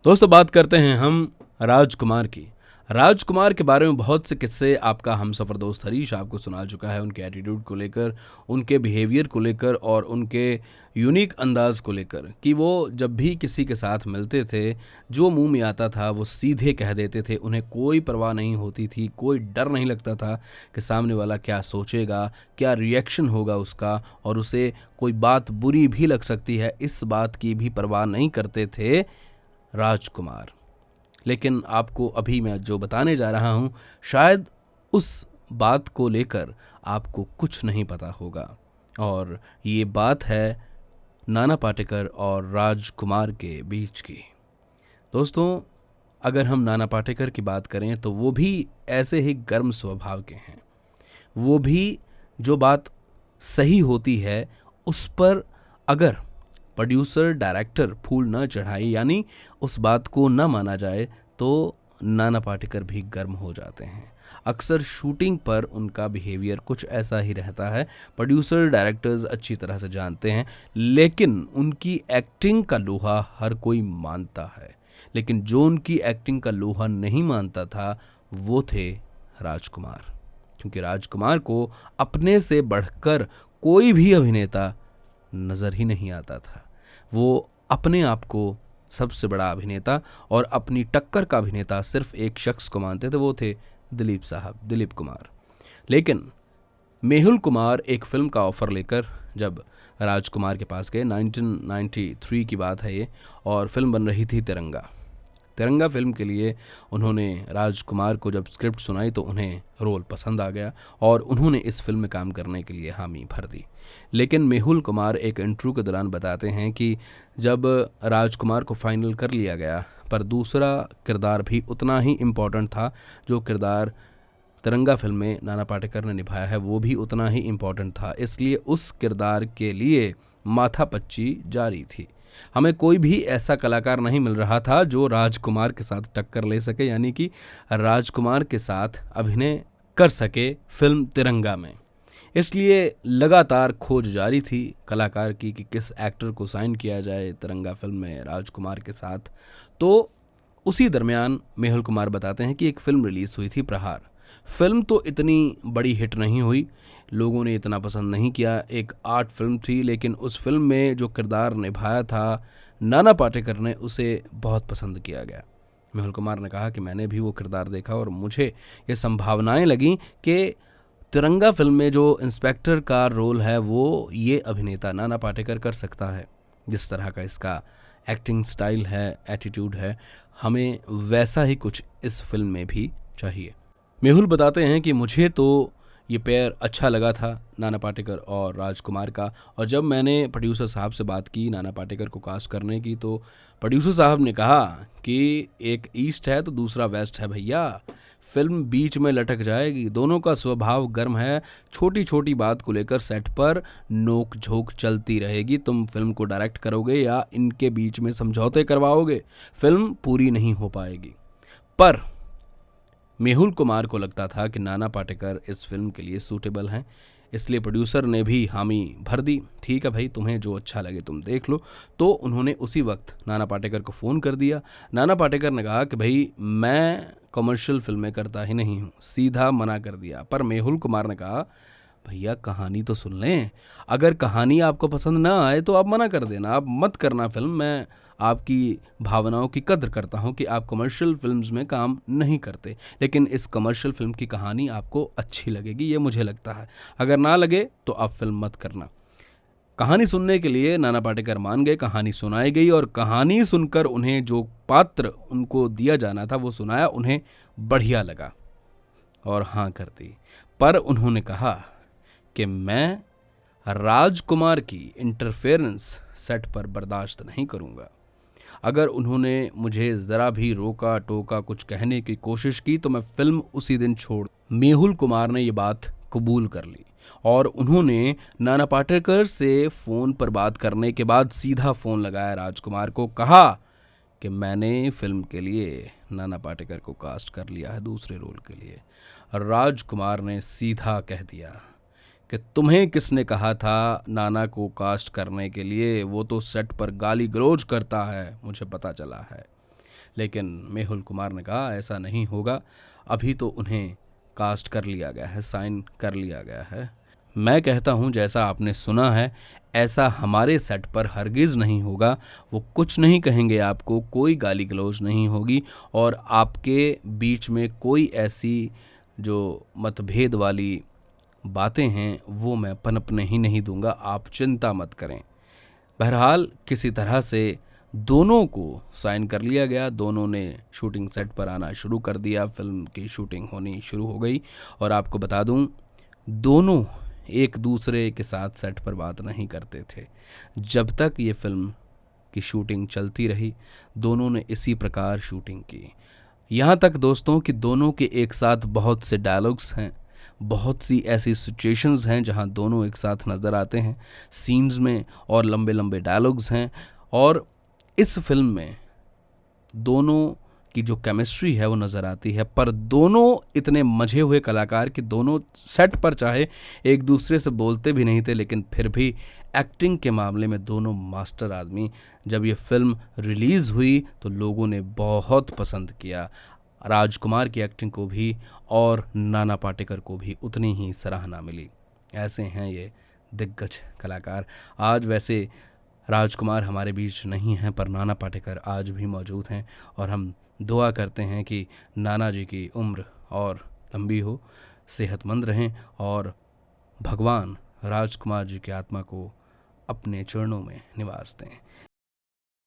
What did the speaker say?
दोस्तों बात करते हैं हम राजकुमार की। राजकुमार के बारे में बहुत से किस्से आपका हमसफ़र दोस्त हरीश आपको सुना चुका है, उनके एटीट्यूड को लेकर, उनके बिहेवियर को लेकर और उनके यूनिक अंदाज़ को लेकर कि वो जब भी किसी के साथ मिलते थे, जो मुँह में आता था वो सीधे कह देते थे। उन्हें कोई परवाह नहीं होती थी, कोई डर नहीं लगता था कि सामने वाला क्या सोचेगा, क्या रिएक्शन होगा उसका और उसे कोई बात बुरी भी लग सकती है, इस बात की भी परवाह नहीं करते थे राजकुमार। लेकिन आपको अभी मैं जो बताने जा रहा हूँ शायद उस बात को लेकर आपको कुछ नहीं पता होगा, और ये बात है नाना पाटेकर और राजकुमार के बीच की। दोस्तों, अगर हम नाना पाटेकर की बात करें तो वो भी ऐसे ही गर्म स्वभाव के हैं। वो भी जो बात सही होती है उस पर अगर प्रोड्यूसर डायरेक्टर फूल न चढ़ाए, यानी उस बात को न माना जाए, तो नाना पाटेकर भी गर्म हो जाते हैं। अक्सर शूटिंग पर उनका बिहेवियर कुछ ऐसा ही रहता है। प्रोड्यूसर डायरेक्टर्स अच्छी तरह से जानते हैं, लेकिन उनकी एक्टिंग का लोहा हर कोई मानता है। लेकिन जो उनकी एक्टिंग का लोहा नहीं मानता था वो थे राजकुमार, क्योंकि राजकुमार को अपने से बढ़कर कोई भी अभिनेता नज़र ही नहीं आता था। वो अपने आप को सबसे बड़ा अभिनेता और अपनी टक्कर का अभिनेता सिर्फ एक शख्स को मानते थे, वो थे दिलीप साहब, दिलीप कुमार। लेकिन मेहुल कुमार एक फ़िल्म का ऑफ़र लेकर जब राजकुमार के पास गए, 1993 की बात है ये, और फिल्म बन रही थी तिरंगा। तिरंगा फिल्म के लिए उन्होंने राजकुमार को जब स्क्रिप्ट सुनाई तो उन्हें रोल पसंद आ गया और उन्होंने इस फिल्म में काम करने के लिए हामी भर दी। लेकिन मेहुल कुमार एक इंटरव्यू के दौरान बताते हैं कि जब राजकुमार को फाइनल कर लिया गया, पर दूसरा किरदार भी उतना ही इम्पोर्टेंट था। जो किरदार तिरंगा फिल्म में नाना पाटेकर ने निभाया है वो भी उतना ही इम्पोर्टेंट था, इसलिए उस किरदार के लिए माथापच्ची जारी थी। हमें कोई भी ऐसा कलाकार नहीं मिल रहा था जो राजकुमार के साथ टक्कर ले सके, यानी कि राजकुमार के साथ अभिनय कर सके फिल्म तिरंगा में। इसलिए लगातार खोज जारी थी कलाकार की कि किस एक्टर को साइन किया जाए तिरंगा फिल्म में राजकुमार के साथ। तो उसी दरमियान मेहुल कुमार बताते हैं कि एक फ़िल्म रिलीज़ हुई थी, प्रहार। फिल्म तो इतनी बड़ी हिट नहीं हुई, लोगों ने इतना पसंद नहीं किया, एक आर्ट फिल्म थी, लेकिन उस फिल्म में जो किरदार निभाया था नाना पाटेकर ने, उसे बहुत पसंद किया गया। मेहुल कुमार ने कहा कि मैंने भी वो किरदार देखा और मुझे ये संभावनाएं लगीं कि तिरंगा फिल्म में जो इंस्पेक्टर का रोल है वो ये अभिनेता नाना पाटेकर कर सकता है। जिस तरह का इसका एक्टिंग स्टाइल है, एटीट्यूड है, हमें वैसा ही कुछ इस फिल्म में भी चाहिए। मेहुल बताते हैं कि मुझे तो ये पेयर अच्छा लगा था नाना पाटेकर और राजकुमार का, और जब मैंने प्रोड्यूसर साहब से बात की नाना पाटेकर को कास्ट करने की, तो प्रोड्यूसर साहब ने कहा कि एक ईस्ट है तो दूसरा वेस्ट है भैया, फिल्म बीच में लटक जाएगी। दोनों का स्वभाव गर्म है, छोटी छोटी बात को लेकर सेट पर नोक झोंक चलती रहेगी। तुम फिल्म को डायरेक्ट करोगे या इनके बीच में समझौते करवाओगे, फिल्म पूरी नहीं हो पाएगी। पर मेहुल कुमार को लगता था कि नाना पाटेकर इस फिल्म के लिए सूटेबल हैं, इसलिए प्रोड्यूसर ने भी हामी भर दी। ठीक है भाई, तुम्हें जो अच्छा लगे तुम देख लो। तो उन्होंने उसी वक्त नाना पाटेकर को फ़ोन कर दिया। नाना पाटेकर ने कहा कि भाई मैं कमर्शियल फिल्में करता ही नहीं हूँ, सीधा मना कर दिया। पर मेहुल कुमार ने कहा भैया कहानी तो सुन लें, अगर कहानी आपको पसंद ना आए तो आप मना कर देना, आप मत करना फिल्म। मैं आपकी भावनाओं की कद्र करता हूं कि आप कमर्शियल फिल्म्स में काम नहीं करते, लेकिन इस कमर्शियल फिल्म की कहानी आपको अच्छी लगेगी, ये मुझे लगता है। अगर ना लगे तो आप फिल्म मत करना। कहानी सुनने के लिए नाना पाटेकर मान गए, कहानी सुनाई गई और कहानी सुनकर उन्हें जो पात्र उनको दिया जाना था वो सुनाया, उन्हें बढ़िया लगा और हाँ कर दी। पर उन्होंने कहा कि मैं राजकुमार की इंटरफेरेंस सेट पर बर्दाश्त नहीं करूंगा। अगर उन्होंने मुझे ज़रा भी रोका टोका, कुछ कहने की कोशिश की तो मैं फिल्म उसी दिन छोड़। मेहुल कुमार ने ये बात कबूल कर ली और उन्होंने नाना पाटेकर से फ़ोन पर बात करने के बाद सीधा फ़ोन लगाया राजकुमार को, कहा कि मैंने फिल्म के लिए नाना पाटेकर को कास्ट कर लिया है दूसरे रोल के लिए। राजकुमार ने सीधा कह दिया कि तुम्हें किसने कहा था नाना को कास्ट करने के लिए, वो तो सेट पर गाली गलौज करता है, मुझे पता चला है। लेकिन मेहुल कुमार ने कहा ऐसा नहीं होगा, अभी तो उन्हें कास्ट कर लिया गया है, साइन कर लिया गया है। मैं कहता हूँ जैसा आपने सुना है ऐसा हमारे सेट पर हरगिज़ नहीं होगा। वो कुछ नहीं कहेंगे आपको, कोई गाली गलौज नहीं होगी और आपके बीच में कोई ऐसी जो मतभेद वाली बातें हैं वो मैं पनपने ही नहीं दूंगा, आप चिंता मत करें। बहरहाल किसी तरह से दोनों को साइन कर लिया गया, दोनों ने शूटिंग सेट पर आना शुरू कर दिया, फिल्म की शूटिंग होनी शुरू हो गई। और आपको बता दूं दोनों एक दूसरे के साथ सेट पर बात नहीं करते थे। जब तक ये फिल्म की शूटिंग चलती रही दोनों ने इसी प्रकार शूटिंग की। यहाँ तक दोस्तों कि दोनों के एक साथ बहुत से डायलॉग्स हैं, बहुत सी ऐसी सिचुएशंस हैं जहाँ दोनों एक साथ नज़र आते हैं सीन्स में, और लंबे लंबे डायलॉग्स हैं। और इस फिल्म में दोनों की जो केमिस्ट्री है वो नज़र आती है। पर दोनों इतने मजे हुए कलाकार कि दोनों सेट पर चाहे एक दूसरे से बोलते भी नहीं थे, लेकिन फिर भी एक्टिंग के मामले में दोनों मास्टर आदमी। जब ये फिल्म रिलीज़ हुई तो लोगों ने बहुत पसंद किया, राजकुमार की एक्टिंग को भी और नाना पाटेकर को भी उतनी ही सराहना मिली। ऐसे हैं ये दिग्गज कलाकार। आज वैसे राजकुमार हमारे बीच नहीं हैं, पर नाना पाटेकर आज भी मौजूद हैं और हम दुआ करते हैं कि नाना जी की उम्र और लंबी हो, सेहतमंद रहें और भगवान राजकुमार जी की आत्मा को अपने चरणों में निवास दें।